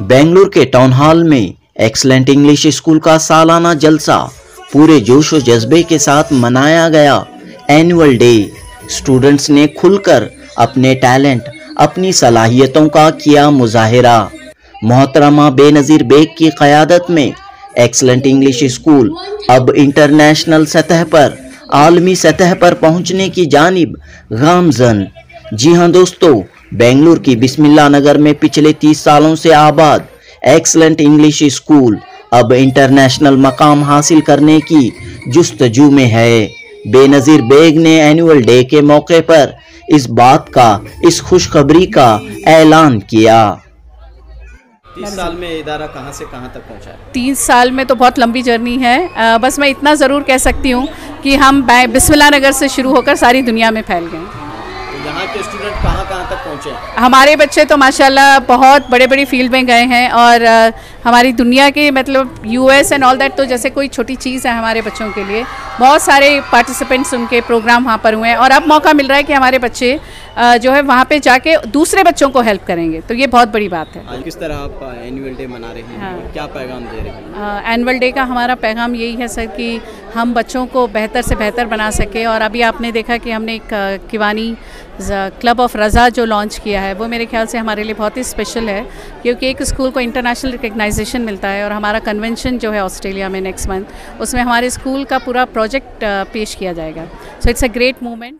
बेंगलुरु के town hall में excellent English school का सालाना जलसा पूरे जोश और जज्बे के साथ मनाया गया। एनुअल डे स्टूडेंट्स ने खुलकर अपने टैलेंट, अपनी सलाहियतों का किया मुजाहिरा। मोहतरमा बेनज़ीर बेग की क़यादत में एक्सलेंट इंग्लिश स्कूल अब इंटरनेशनल सतह पर, आलमी सतह पर पहुंचने की जानिब गामज़न। जी हां दोस्तों, बेंगलुरु की बिस्मिल्लाह नगर में पिछले 30 सालों से आबाद एक्सलेंट इंग्लिश स्कूल अब इंटरनेशनल मकाम हासिल करने की जुस्तजू में है। बेनज़ीर बेग ने एनुअल डे के मौके पर इस बात का, इस खुशखबरी का ऐलान किया। 30 साल में इदारा कहां से कहां तक पहुंचा है? 30 साल में तो बहुत लंबी जर्नी है। बस मैं इतना ज़रूर कह सकती हूँ कि हम बिस्मिल्लाह नगर से शुरू होकर सारी दुनिया में फैल गए। तो यहाँ के स्टूडेंट कहां तक पहुंचे हैं? हमारे बच्चे तो माशाल्लाह बहुत बड़े बड़ी फील्ड में गए हैं और हमारी दुनिया के मतलब यूएस एंड ऑल दैट तो जैसे कोई छोटी चीज़ है हमारे बच्चों के लिए। बहुत सारे पार्टिसिपेंट्स उनके प्रोग्राम वहाँ पर हुए हैं और अब मौका मिल रहा है कि हमारे बच्चे जो है वहाँ पे जाके दूसरे बच्चों को हेल्प करेंगे, तो ये बहुत बड़ी बात है। आज किस तरह आप एनुअल डे मना रहे हैं? हाँ। क्या पैगाम दे रहे हैं? एनुअल डे का हमारा पैगाम यही है सर कि हम बच्चों को बेहतर से बेहतर बना सके। और अभी आपने देखा कि हमने एक किवानी क्लब ऑफ रज़ा जो लॉन्च किया है, वो मेरे ख्याल से हमारे लिए बहुत ही स्पेशल है क्योंकि एक स्कूल को इंटरनेशनल रिकग्नाइजेशन मिलता है और हमारा कन्वेंशन जो है ऑस्ट्रेलिया में नेक्स्ट मंथ, उसमें हमारे स्कूल का पूरा प्रोजेक्ट पेश किया जाएगा। So it's a great movement.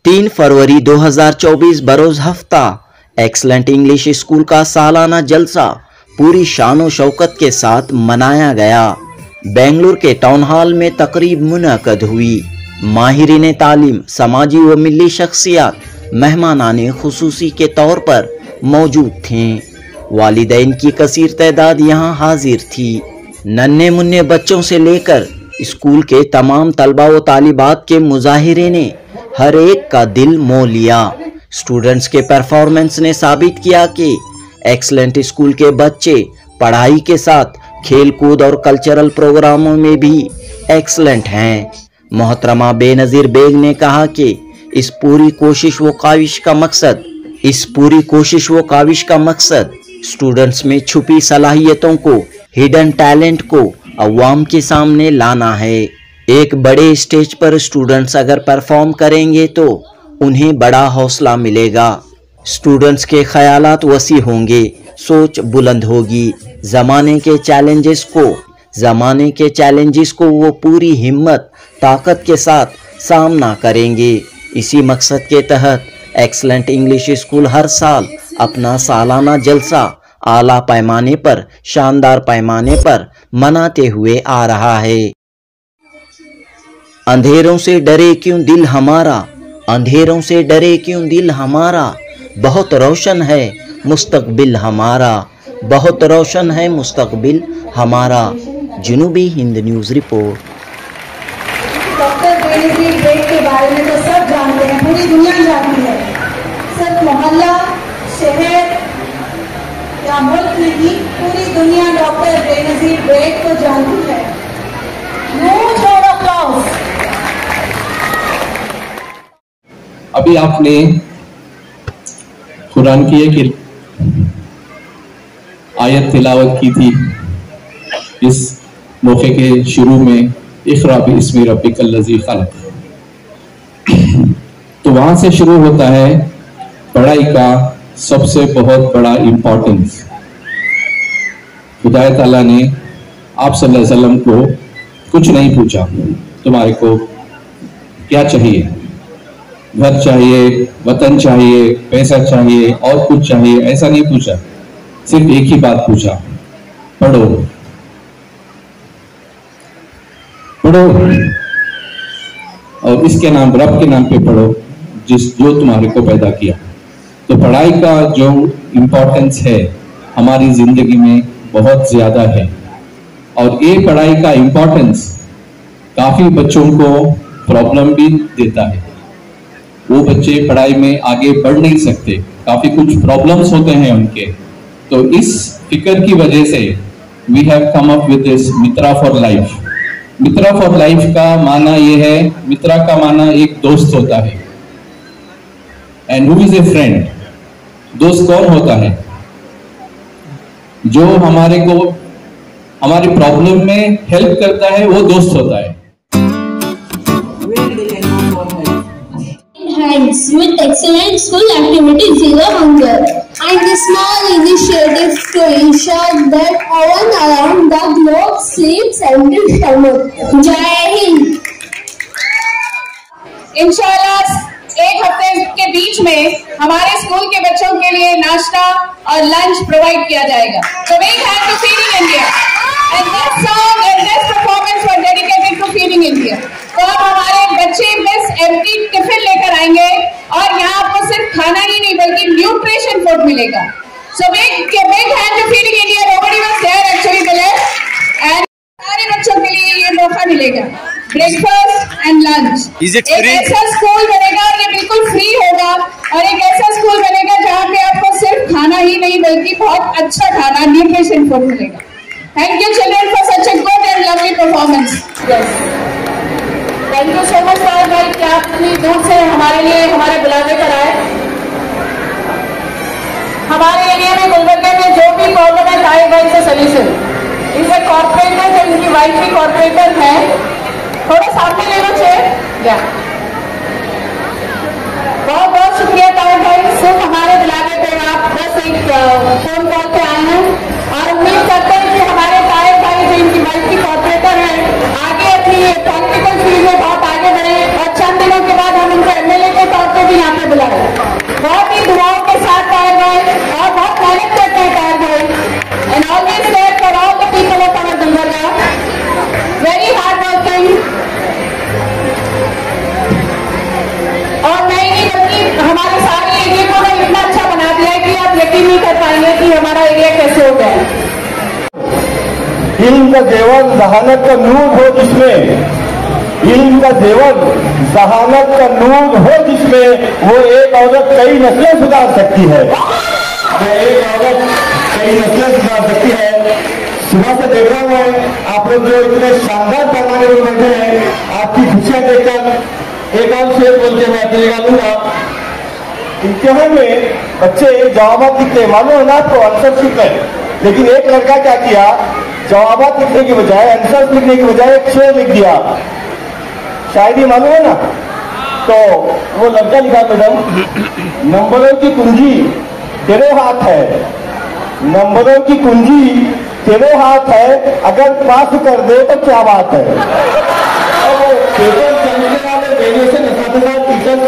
3 फरवरी 2024 बरोज़ हफ्ता एक्सलेंट इंग्लिश स्कूल का सालाना जलसा पूरी शान शौकत के साथ मनाया गया। बेंगलुरु के टाउन हॉल में तकरीब मुनअक़द हुई। माहिरीन तालीम, समाजी व मिली शख्सियात मेहमानाने खुसूसी के तौर पर मौजूद थे। वालिदैन की कसीर तादाद यहाँ हाजिर थी। नन्हे मुन्ने बच्चों से लेकर स्कूल के तमाम तलबा व तालिबात के मुजाहिरे ने हर एक का दिल मोह लिया। स्टूडेंट्स के परफॉर्मेंस ने साबित किया कि एक्सलेंट स्कूल के बच्चे पढ़ाई के साथ खेल कूद और कल्चरल प्रोग्रामों में भी एक्सलेंट हैं। मोहतरमा बेनज़ीर बेग ने कहा कि इस पूरी कोशिश व काविश का मकसद स्टूडेंट्स में छुपी सलाहियतों को, हिडन टैलेंट को अवाम के सामने लाना है। एक बड़े स्टेज पर स्टूडेंट्स अगर परफॉर्म करेंगे तो उन्हें बड़ा हौसला मिलेगा। स्टूडेंट्स के ख्यालात वसी होंगे, सोच बुलंद होगी। ज़माने के चैलेंजेस को वो पूरी हिम्मत, ताकत के साथ सामना करेंगे। इसी मकसद के तहत एक्सलेंट इंग्लिश स्कूल हर साल अपना सालाना जलसा आला पैमाने पर, शानदार पैमाने पर मनाते हुए आ रहा है। अंधेरों से डरे क्यों दिल हमारा, अंधेरों से डरे क्यों दिल हमारा, बहुत रोशन है मुस्तकबिल हमारा, बहुत रोशन है मुस्तकबिल हमारा। Janubi Hind news report. Doctor Benazir Baig के बारे में तो सब जानते हैं, पूरी दुनिया जानती है। सिर्फ मोहल्ला, शहर या मुल्क नहीं, पूरी दुनिया डॉक्टर बेनज़ीर बेग को जानती है। Huge round of applause। अभी आपने कुरान की एक आयत तिलावत की थी इस मौके के शुरू में, इक़रा बिस्मि रब्बिकल लज़ी ख़लक़। तो वहां से शुरू होता है पढ़ाई का सबसे बहुत बड़ा इम्पोर्टेंस। खुदा ताला ने आप सल्लल्लाहु अलैहि वसल्लम को कुछ नहीं पूछा, तुम्हारे को क्या चाहिए, घर चाहिए, वतन चाहिए, पैसा चाहिए और कुछ चाहिए, ऐसा नहीं पूछा। सिर्फ एक ही बात पूछा, पढ़ो पढ़ो, और इसके नाम, रब के नाम पे पढ़ो जो तुम्हारे को पैदा किया। तो पढ़ाई का जो इम्पोर्टेंस है हमारी जिंदगी में बहुत ज्यादा है। और ये पढ़ाई का इम्पोर्टेंस काफी बच्चों को प्रॉब्लम भी देता है। वो बच्चे पढ़ाई में आगे बढ़ नहीं सकते, काफी कुछ प्रॉब्लम्स होते हैं उनके। तो इस फिक्र की वजह से we have come up with this Mitra for life. Mitra for life का माना ये है, मित्रा का माना एक दोस्त होता है। And who is a friend? दोस्त कौन होता है? जो हमारे को हमारी प्रॉब्लम में हेल्प करता है, वो दोस्त होता है। Hands with excellent school activities, zero hunger, and the small initiatives to ensure that everyone around the globe sleeps empty stomach. Jai Hind. इंशाल्लाह एक हफ्ते के बीच में हमारे स्कूल के बच्चों के लिए नाश्ता और लंच प्रोवाइड किया जाएगा। So big hand to Feeding India. And this song and this performance were dedicated to Feeding India. तो अब हमारे बच्चे मिस एम्प्टी टिफिन लेकर आएंगे और यहाँ आपको सिर्फ खाना ही नहीं बल्कि न्यूट्रिशन फूड मिलेगा। So big hand to Feeding India. Nobody was there actually below. And सारे बच्चों के लिए ये मौका मिलेगा। Breakfast and lunch. एक ऐसा स्कूल बनेगा और ये बिल्कुल फ्री होगा और एक ऐसा स्कूल बनेगा जहाँ पे आपको सिर्फ खाना ही नहीं बल्कि बहुत अच्छा खाना न्यूट्रिशन फूड मिलेगा। Thank you children for such a good and lovely performance. Thank you so much Raj भाई कि आप इतनी दूर से हमारे लिए हमारे बुलावे पर आए। हमारे एरिया में गुलबर्गे में जो भी प्रॉब्लम है ताहिर भाई से सोल्यूशन। इसे कॉर्पोरेटर है, इनकी वाइफ भी कॉर्पोरेटर है। थोड़ा सामने ले लो चेयर। या बहुत बहुत शुक्रिया ताहिर भाई, सिर्फ हमारे बुलावे पे आप बस एक फोन कॉल पे आए हैं और उम्मीद करते हैं कि हमारे ताहिर भाई जो इनकी वाइफ की कॉर्पोरेटर है आगे अपनी पॉलिटिकल फील्ड में बहुत आगे बढ़े और चंद दिनों के बाद हम उनको एमएलए के तौर पे भी यहाँ पे बुलाए। बहुत ही दुआओं के साथ ताहिर भाई और बहुत मेहनत करते हैं ताहिर भाई and always there for all the people of our Gulbarga, very hard working. और मैं नहीं बल्कि हमारे सारे एरिया को इतना अच्छा बना दिया है कि आप यकीन नहीं कर पाएंगे कि हमारा एरिया कैसे हो गया है। इल्म का जेवर जहानत का नूर हो जिसमें, इल्म का जेवर जहानत का नूर हो जिसमें, वो एक औरत कई नस्लें सुधार सकती है। वो एक औरत कई नस्लें सुधार सकती है। सुबह से देख रहा हूँ आप लोग जो इतने शानदार पैमाने पर बैठे हैं, आपकी खुशियां देखकर एक और शेर बोल के मैं अपने लूंगा। इम्तिहान में बच्चे जवाब लिखते, मालूम है ना आपको, आंसर लिखते हैं, लेकिन एक लड़का क्या किया, जवाब लिखने की बजाय, आंसर लिखने की बजाय एक शेर लिख दिया। शायरी मालूम है ना? तो वो लड़का लिखा, मैडम नंबरों की कुंजी तेरे हाथ है, नंबरों की कुंजी तेरे हाथ है, अगर पास कर दे तो क्या बात है। और पेपर चलने वाले वेरिएशन टीचर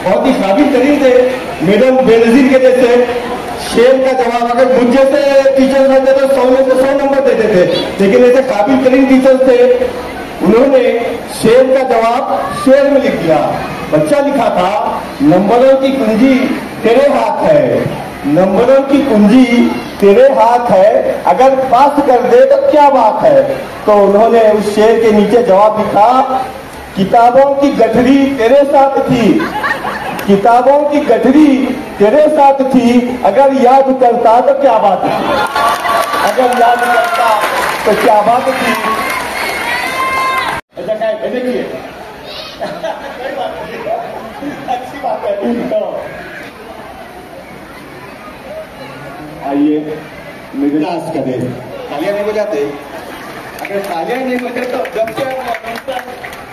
बहुत ही काबिल तरीन थे, मैडम बेनजीर के जैसे शेर का जवाब अगर मुझ जैसे टीचर रहते तो 100 में से 100 नंबर देते थे, लेकिन ऐसे काबिल तरीन टीचर थे, उन्होंने शेर का जवाब शेर में लिख दिया। बच्चा लिखा था नंबरों की कुंजी तेरे हाथ है, नंबरों की कुंजी तेरे हाथ है, अगर पास कर दे तो क्या बात है। तो उन्होंने उस शेर के नीचे जवाब लिखा, किताबों की गठरी तेरे साथ थी, किताबों की गठरी तेरे साथ थी, अगर याद करता तो क्या बात थी, अगर याद करता तो क्या बात थी। ऐसा क्या देखिए अच्छी बात है। आइए मेरे लास्ट करें, तालियां नहीं बजाते, अगर तालियां नहीं बजे तो जब से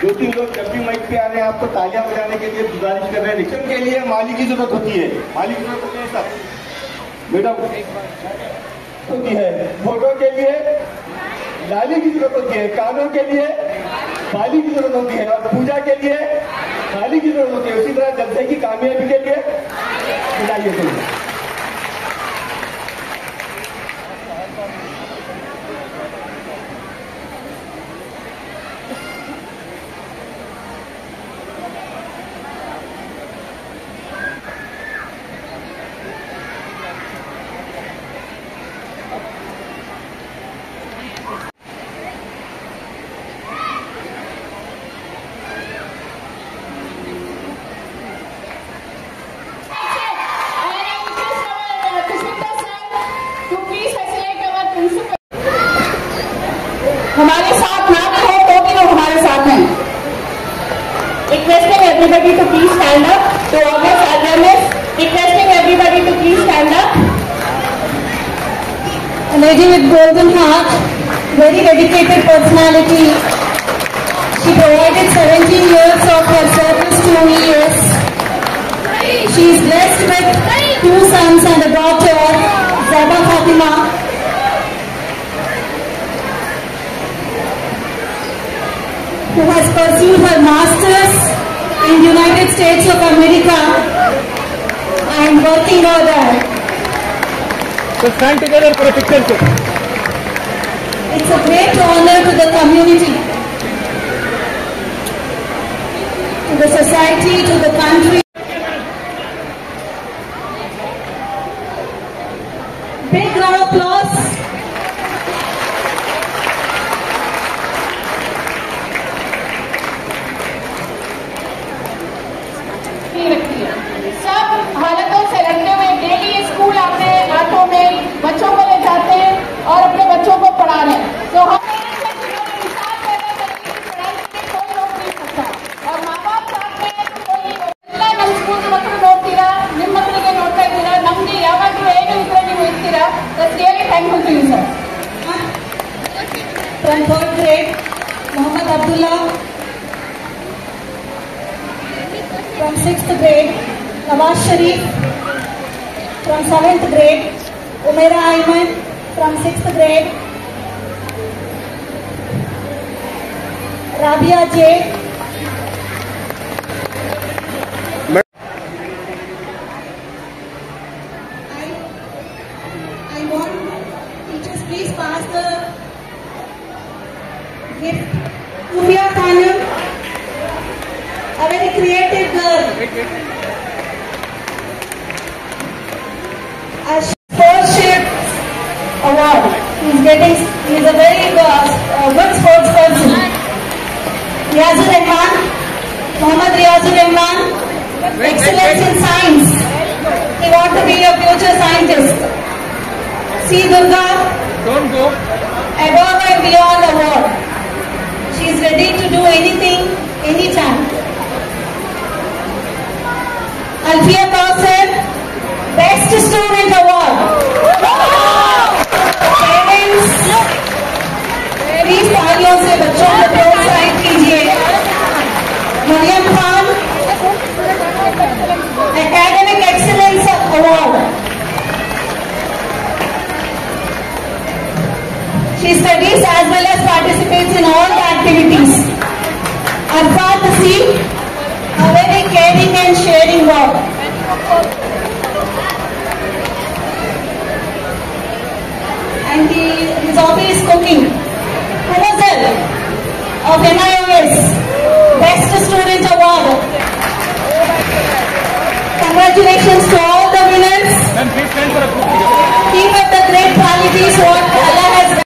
2-3 लोग जब भी माइक पे आ रहे हैं आपको तालियां बजाने के लिए गुजारिश कर रहे हैं। रिक्शन के लिए माली की जरूरत होती है, माली की जरूरत होती है सब, मैडम होती है, फोटो के लिए लाली की जरूरत होती है, कानों के लिए बाली की जरूरत होती है और पूजा के लिए थाली की जरूरत होती है। उसी तरह जलसे की कामयाबी के लिए बुलाइए। हमारे साथ ना भी हो तो भी लोग हमारे साथ हैं। Requesting everybody to please stand up to organize awareness. Requesting everybody to please stand up. a lady with golden heart, very dedicated personality. She provided 17 years of her service to ES. She is blessed with 2 sons and a daughter, Zaba Fatima. Who has pursued her masters in the United States of America and working over there. So stand together for a picture, sir. It's a great honor to the community, to the society, to the country. Big round of applause. सब हालतों से लड़ते हुए daily school आते हैं, auto में बच्चों को ले जाते हैं और अपने बच्चों को पढ़ा रहे हैं। तो हम कोई रोक नहीं सकता और माँ बाप साथ में कोई ನಮ್ಮ ಸ್ಕೂಲ್ ಮಕ್ಕಳು ನೋಡ್ತೀರಾ, ನಿಮ್ಮ ಮಕ್ಕಳಿಗೆ ನೋಡ್ತಾ ಇದ್ದೀರಾ, ನಮ್ಗೆ ಯಾವಾಗಲೂ ಏನು ಇದ್ರೆ ನೀವು ಇರ್ತೀರಾ. That's really thankful to you, sir. From 3rd grade, Mohammed Abdullah. From 6th grade, Nawaz Sharif. From 7th grade, Umaira Ayman. From 6th grade, Rabia J. I want teachers please pass the gift. Kufia Khanum, a very creative girl. A sportsmanship award. He's a very good sports person. Riyazur Rahman, Mohammad Riyazur Rahman, excellence in science. He wants to be a future scientist. C. Durga, Don't go. above and beyond award. She is ready to do anything, anytime. Alfia Kausar, best student award. Parents, please तालियों से बच्चों को प्रोत्साहित कीजिए. Mariam Khan, academic excellence award. She studies as well as participates in all the activities. Arfat Hasim, a very caring and sharing work. And his hobby is cooking. Fazal of NIOS, Best Student Award. Congratulations to all the winners. Keep up the great qualities what Allah has done.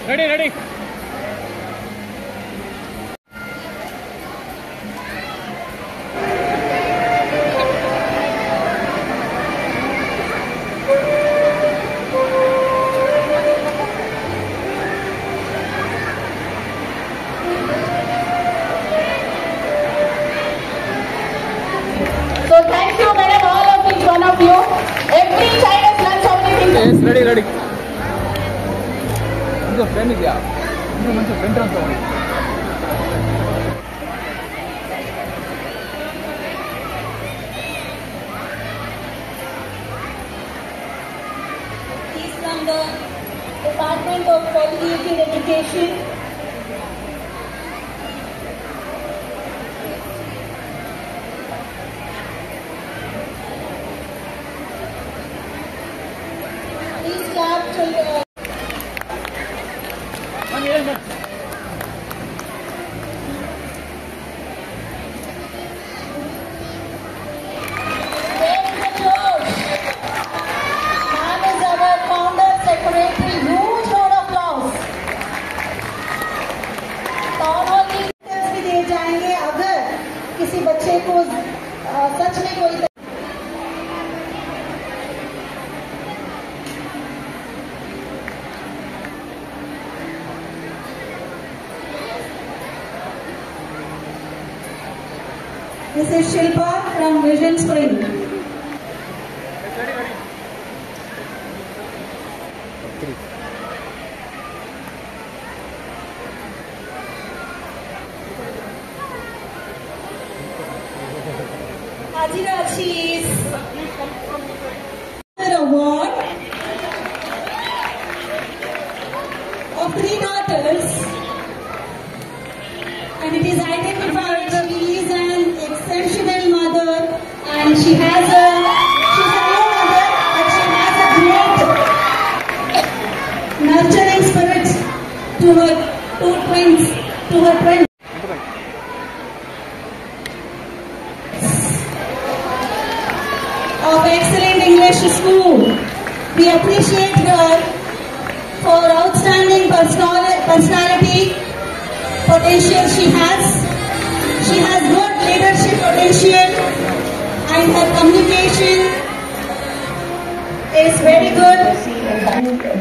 Wait. Ready. So thank you, madam, all of each one of you. Every child has learned something. Yes, ready. ಇದು friend ಇದೆಯಾ? ಇದು ಮಂచి friend ಅಂತ ನೋಡಿ. He's from the Department of Quality Education. Please clap to किसी बच्चे को सच में कोई This is Shilpa from Vision Spring. Hajira Cheese award of 3 daughters, and it is identified she is an exceptional mother, and she's a new mother, but she has a great nurturing spirit to her twins. Of excellent English school. We appreciate her for outstanding personality, potential she has. She has good leadership potential, and her communication is very good.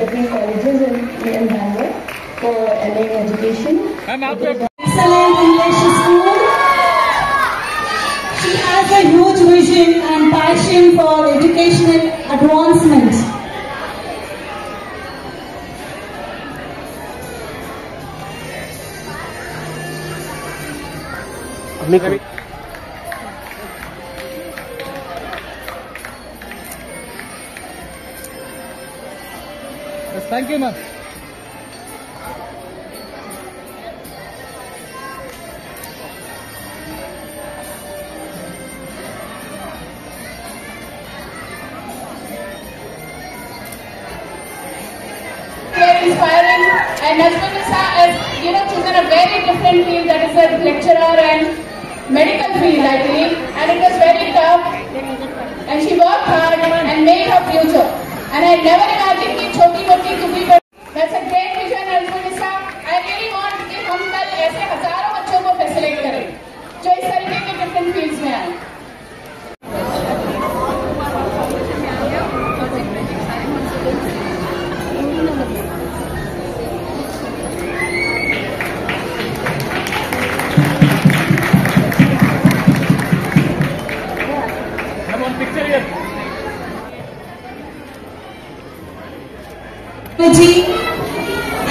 Different colleges in Bangalore for LA education. Excellent English school. She has a huge vision and passion for educational advancement. Thank you, ma'am. Very inspiring, and Najmunisa has chosen a very different field, that is a lecturer and medical field, I believe, and it was very tough, and she worked hard and made her future, and I never imagined कि छोटी मोटी to be, but that's a great vision, Najmunisa. I really want कि हम कल ऐसे हजारों बच्चों को फैसिलिटेट करें जो इस तरीके के डिफरेंट फील्ड्स में आए.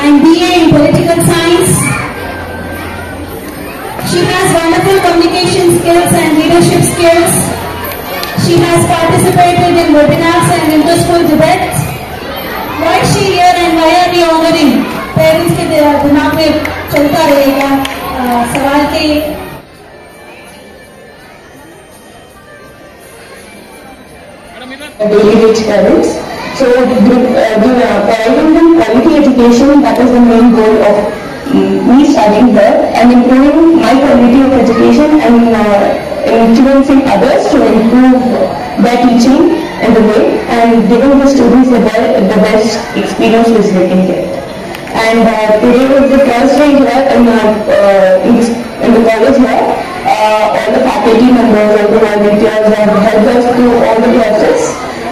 And BA in political science. She has wonderful communication skills and leadership skills. She has participated in webinars and inter-school debates. Why is she here and why are we honoring? Parents के दिमाग में चलता रहेगा सवाल के. Daily rich parents. So providing them quality education, that is the main goal of me studying there, and improving my quality of education and influencing others to improve their teaching in the way, and giving the students the best experience which they can get. And today was the first day here in the college here. All the faculty members and the volunteers have helped us through all the process.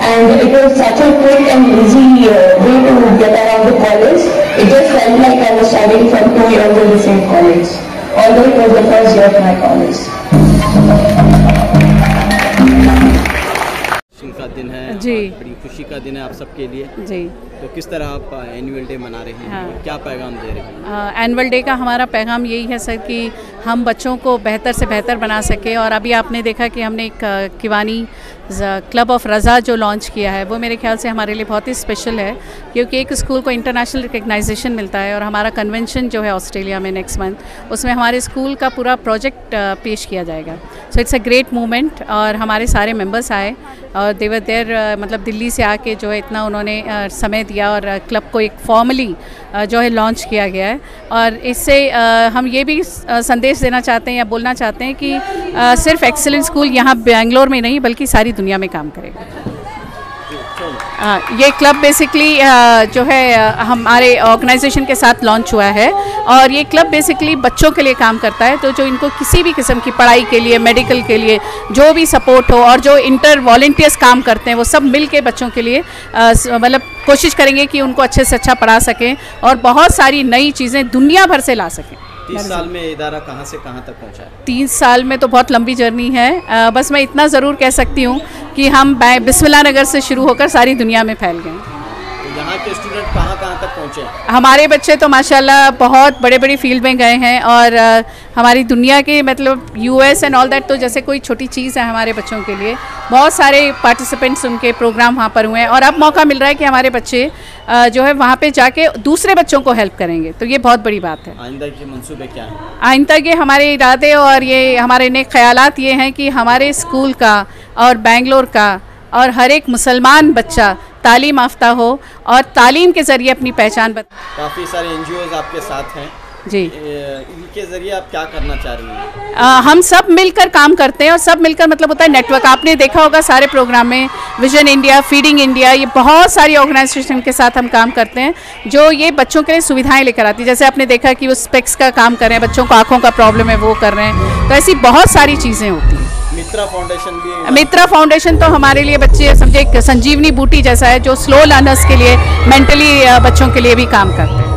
And it was such a quick and easy way to get around the college. It just felt like I was studying for 2 years in the same college, although it was the first year of my college. का दिन है जी, बड़ी खुशी का दिन है आप सबके लिए जी. तो किस तरह आप एनुअल डे मना रहे हैं? हाँ. क्या पैगाम दे रहे हैं? एनुअल डे का हमारा पैगाम यही है सर कि हम बच्चों को बेहतर से बेहतर बना सके. और अभी आपने देखा कि हमने एक किवानी क्लब ऑफ रज़ा जो लॉन्च किया है, वो मेरे ख्याल से हमारे लिए बहुत ही स्पेशल है, क्योंकि एक स्कूल को इंटरनेशनल रिकग्नाइजेशन मिलता है. और हमारा कन्वेंशन जो है ऑस्ट्रेलिया में नेक्स्ट मंथ, उसमें हमारे स्कूल का पूरा प्रोजेक्ट पेश किया जाएगा. So it's a great movement. और हमारे सारे मेंबर्स आए और देवर देयर, मतलब दिल्ली से आके जो है इतना उन्होंने समय दिया और क्लब को एक फॉर्मली जो है लॉन्च किया गया है. और इससे हम ये भी संदेश देना चाहते हैं या बोलना चाहते हैं कि सिर्फ एक्सीलेंट स्कूल यहाँ बेंगलोर में नहीं बल्कि सारी दुनिया में काम करेगा. ये क्लब बेसिकली जो है हमारे ऑर्गेनाइजेशन के साथ लॉन्च हुआ है. और ये क्लब बेसिकली बच्चों के लिए काम करता है, तो जो इनको किसी भी किस्म की पढ़ाई के लिए, मेडिकल के लिए जो भी सपोर्ट हो, और जो इंटर वॉलंटियर्स काम करते हैं वो सब मिल के बच्चों के लिए मतलब कोशिश करेंगे कि उनको अच्छे से अच्छा पढ़ा सकें और बहुत सारी नई चीज़ें दुनिया भर से ला सकें. 30 साल में इदारा कहाँ से कहाँ तक पहुँचा है? 30 साल में तो बहुत लंबी जर्नी है. बस मैं इतना ज़रूर कह सकती हूँ कि हम बिस्मिल्लाह नगर से शुरू होकर सारी दुनिया में फैल गए. यहाँ के स्टूडेंट कहाँ तक पहुँचे? हमारे बच्चे तो माशाल्लाह बहुत बड़े बड़ी फील्ड में गए हैं और हमारी दुनिया के मतलब यूएस एंड ऑल दैट तो जैसे कोई छोटी चीज़ है हमारे बच्चों के लिए। बहुत सारे पार्टिसिपेंट्स उनके प्रोग्राम वहाँ पर हुए हैं और अब मौका मिल रहा है कि हमारे बच्चे जो है वहाँ पे जाके दूसरे बच्चों को हेल्प करेंगे, तो ये बहुत बड़ी बात है। आइंदा के मंसूबे क्या हैं? आइंदा के हमारे इरादे और ये हमारे नेक ख्यालात ये हैं कि हमारे स्कूल का और बेंगलोर का और हर एक मुसलमान बच्चा तालीम याफ्ता हो और तालीम के ज़रिए अपनी पहचान काफ़ी सारे NGOs आपके साथ हैं जी, इनके ज़रिए आप क्या करना चाह रही हैं? हम सब मिलकर काम करते हैं और सब मिलकर मतलब होता है नेटवर्क। आपने देखा होगा सारे प्रोग्राम में विजन इंडिया, फीडिंग इंडिया, ये बहुत सारी ऑर्गेनाइजेशन के साथ हम काम करते हैं जो ये बच्चों के लिए सुविधाएं लेकर आती है। जैसे आपने देखा कि वो स्पेक्स का काम कर रहे हैं, बच्चों को आँखों का प्रॉब्लम है वो कर रहे हैं, तो ऐसी बहुत सारी चीज़ें होती हैं। मित्रा फाउंडेशन भी? मित्रा फाउंडेशन तो हमारे लिए बच्चे समझे एक संजीवनी बूटी जैसा है जो स्लो लर्नर्स के लिए, मेंटली बच्चों के लिए भी काम करते हैं।